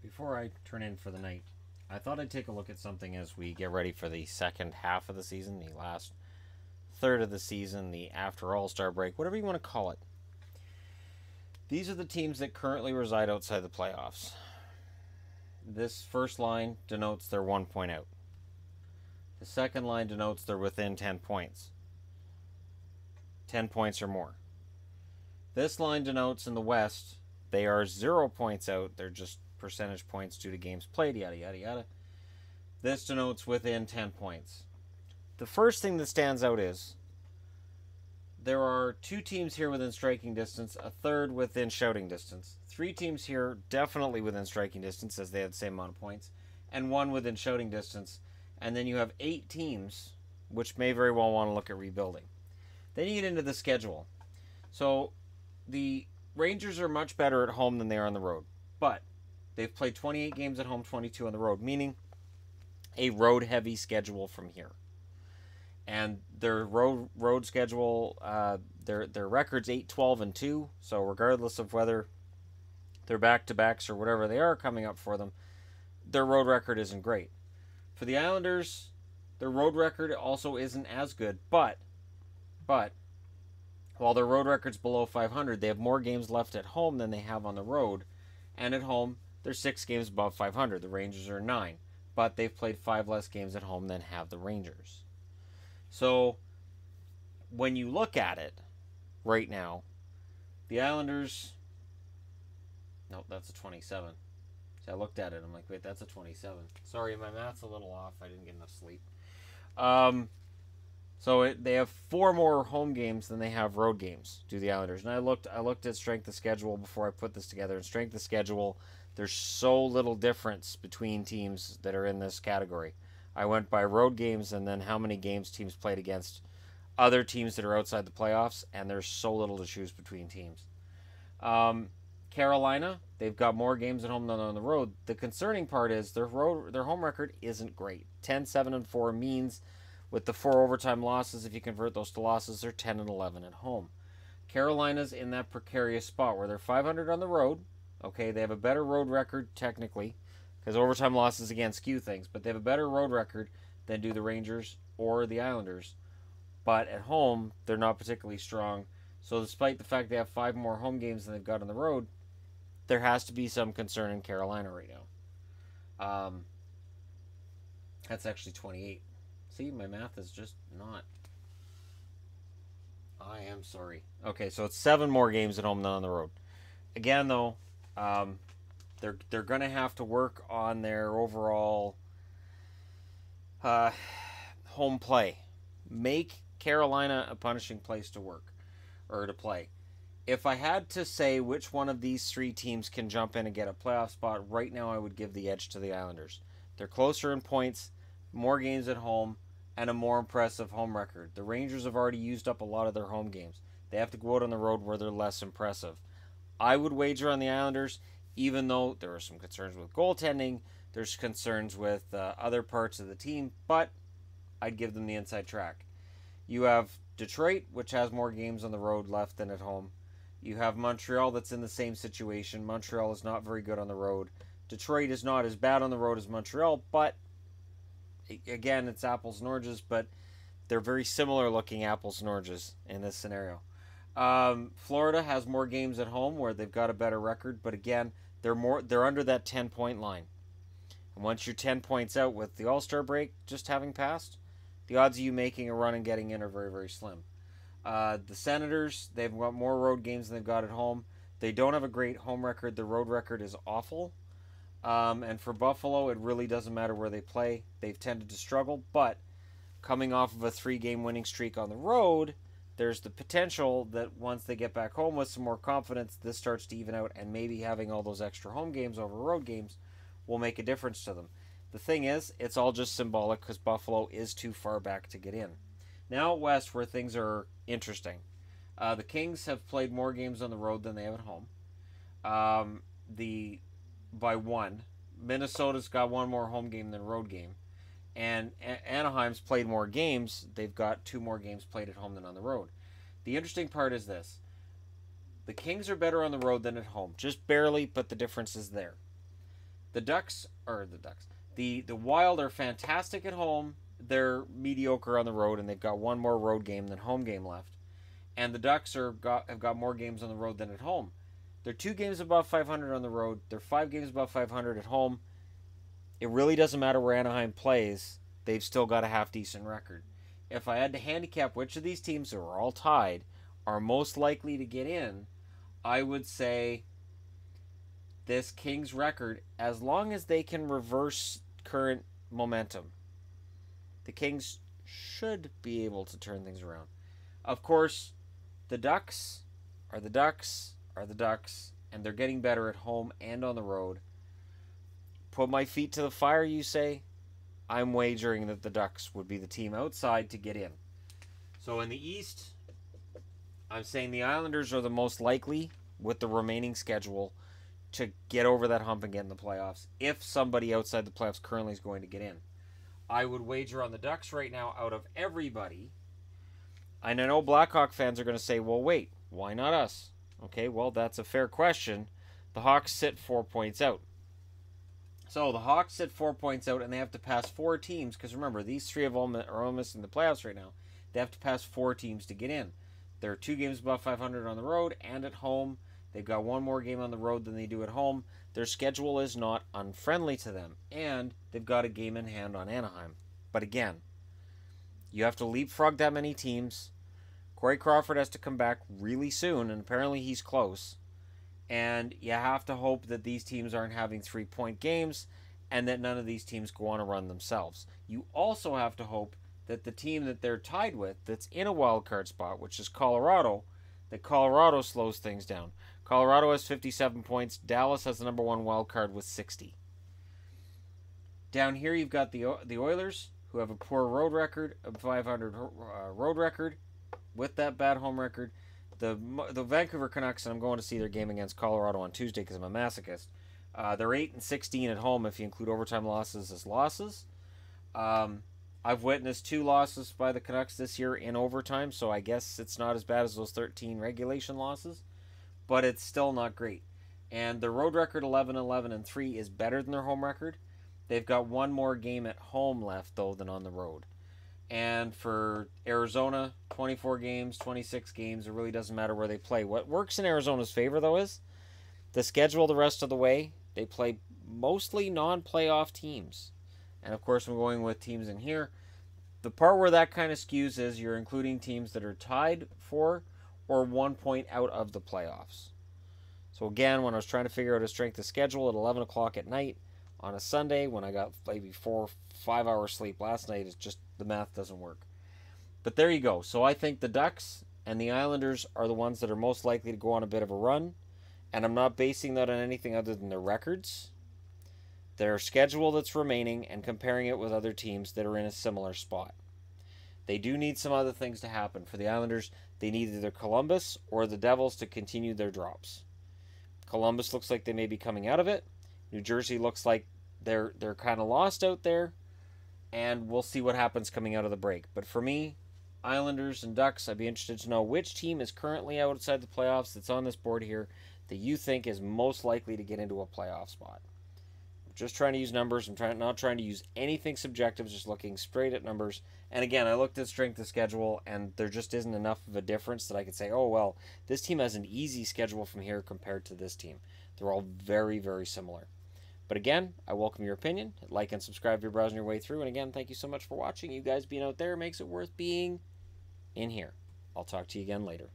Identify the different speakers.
Speaker 1: Before I turn in for the night, I thought I'd take a look at something as we get ready for the second half of the season, the last third of the season, the after All-Star break, whatever you want to call it. These are the teams that currently reside outside the playoffs. This first line denotes they're 1 point out. The second line denotes they're within 10 points. 10 points or more. This line denotes in the West they are 0 points out. They're just percentage points due to games played, yada, yada, yada. This denotes within 10 points. The first thing that stands out is there are 2 teams here within striking distance, a third within shouting distance, 3 teams here definitely within striking distance as they had the same amount of points, and 1 within shouting distance. And then you have 8 teams which may very well want to look at rebuilding. Then you get into the schedule. So the Rangers are much better at home than they are on the road, but they've played 28 games at home, 22 on the road, meaning a road-heavy schedule from here. And their road schedule, their record's 8-12-2. So regardless of whether they're back-to-backs or whatever they are coming up for them, their road record isn't great. For the Islanders, their road record also isn't as good, but while their road record's below 500, they have more games left at home than they have on the road, and at home they're 6 games above 500. The Rangers are 9, but they've played 5 less games at home than have the Rangers. So when you look at it right now, the Islanders, nope, that's a 27. See, I looked at it, I'm like, wait, that's a 27. Sorry, my math's a little off. I didn't get enough sleep. They have 4 more home games than they have road games, do the Islanders. And I looked at strength of schedule before I put this together. And strength of schedule, there's so little difference between teams that are in this category. I went by road games and then how many games teams played against other teams that are outside the playoffs, and there's so little to choose between teams. Carolina, they've got more games at home than on the road. The concerning part is their home record isn't great. 10-7-4 means with the 4 overtime losses, if you convert those to losses, they're 10-11 at home. Carolina's in that precarious spot where they're 500 on the road. Okay, they have a better road record technically, because overtime losses again skew things, but they have a better road record than do the Rangers or the Islanders. But at home, they're not particularly strong. So despite the fact they have 5 more home games than they've got on the road, there has to be some concern in Carolina right now. That's actually 28. See, my math is just not. I am sorry. Okay, so it's 7 more games at home than on the road. Again, though, they're going to have to work on their overall home play. Make Carolina a punishing place to work or to play. If I had to say which one of these 3 teams can jump in and get a playoff spot, right now I would give the edge to the Islanders. They're closer in points, more games at home, and a more impressive home record. The Rangers have already used up a lot of their home games. They have to go out on the road where they're less impressive. I would wager on the Islanders, even though there are some concerns with goaltending, there's concerns with other parts of the team, but I'd give them the inside track. You have Detroit, which has more games on the road left than at home. You have Montreal that's in the same situation. Montreal is not very good on the road. Detroit is not as bad on the road as Montreal, but again, it's apples and oranges, but they're very similar looking apples and oranges in this scenario. Florida has more games at home where they've got a better record, but again, they're under that 10-point line. And once you're 10 points out with the All-Star break just having passed, the odds of you making a run and getting in are very, very slim. The Senators, they've got more road games than they've got at home. They don't have a great home record. The road record is awful. And for Buffalo, it really doesn't matter where they play. They've tended to struggle, but coming off of a 3-game winning streak on the road, there's the potential that once they get back home with some more confidence, this starts to even out, and maybe having all those extra home games over road games will make a difference to them. The thing is, it's all just symbolic because Buffalo is too far back to get in. Now West, where things are interesting. The Kings have played more games on the road than they have at home. By 1. Minnesota's got 1 more home game than road game. And Anaheim's played more games. They've got 2 more games played at home than on the road. The interesting part is this. The Kings are better on the road than at home. Just barely, but the difference is there. The Wild are fantastic at home. They're mediocre on the road, and they've got one more road game than home game left. And the Ducks have got more games on the road than at home. They're 2 games above 500 on the road. They're 5 games above 500 at home. It really doesn't matter where Anaheim plays. They've still got a half-decent record. If I had to handicap which of these teams that are all tied are most likely to get in, I would say this Kings record, as long as they can reverse current momentum, the Kings should be able to turn things around. Of course, the Ducks are the Ducks are the Ducks, and they're getting better at home and on the road. Put my feet to the fire, you say? I'm wagering that the Ducks would be the team outside to get in. So in the East, I'm saying the Islanders are the most likely, with the remaining schedule, to get over that hump and get in the playoffs, if somebody outside the playoffs currently is going to get in. I would wager on the Ducks right now out of everybody. And I know Blackhawk fans are going to say, well, wait, why not us? Okay, well, that's a fair question. The Hawks sit 4 points out. So the Hawks sit 4 points out, and they have to pass 4 teams, because remember, these 3 are almost in the playoffs right now. They have to pass 4 teams to get in. They're 2 games above 500 on the road and at home. They've got 1 more game on the road than they do at home. Their schedule is not unfriendly to them, and they've got a game in hand on Anaheim. But again, you have to leapfrog that many teams. Corey Crawford has to come back really soon, and apparently he's close. And you have to hope that these teams aren't having 3-point games and that none of these teams go on a run themselves. You also have to hope that the team that they're tied with, that's in a wild card spot, which is Colorado, that Colorado slows things down. Colorado has 57 points. Dallas has the number 1 wild card with 60. Down here you've got the Oilers, who have a poor road record, a 500 road record, with that bad home record. The Vancouver Canucks, and I'm going to see their game against Colorado on Tuesday because I'm a masochist. They're 8-16 at home if you include overtime losses as losses. I've witnessed 2 losses by the Canucks this year in overtime, so I guess it's not as bad as those 13 regulation losses, but it's still not great. And their road record 11-11-3 is better than their home record. They've got 1 more game at home left though than on the road. And for Arizona, 24 games, 26 games, it really doesn't matter where they play. What works in Arizona's favor, though, is the schedule the rest of the way. They play mostly non-playoff teams. And, of course, I'm going with teams in here. The part where that kind of skews is you're including teams that are tied for or 1 point out of the playoffs. So, again, when I was trying to figure out a strength of schedule at 11 o'clock at night on a Sunday, when I got maybe 4 or 5 hours sleep last night, it's just the math doesn't work. But there you go. So I think the Ducks and the Islanders are the ones that are most likely to go on a bit of a run. And I'm not basing that on anything other than their records, their schedule that's remaining, and comparing it with other teams that are in a similar spot. They do need some other things to happen. For the Islanders, they need either Columbus or the Devils to continue their drops. Columbus looks like they may be coming out of it. New Jersey looks like they're kind of lost out there. And we'll see what happens coming out of the break. But for me, Islanders and Ducks, I'd be interested to know which team is currently outside the playoffs that's on this board here that you think is most likely to get into a playoff spot. I'm just trying to use numbers. I'm not trying to use anything subjective, just looking straight at numbers. And again, I looked at strength of schedule, and there just isn't enough of a difference that I could say, oh, well, this team has an easy schedule from here compared to this team. They're all very, very similar. But again, I welcome your opinion. Like and subscribe if you're browsing your way through. And again, thank you so much for watching. You guys being out there makes it worth being in here. I'll talk to you again later.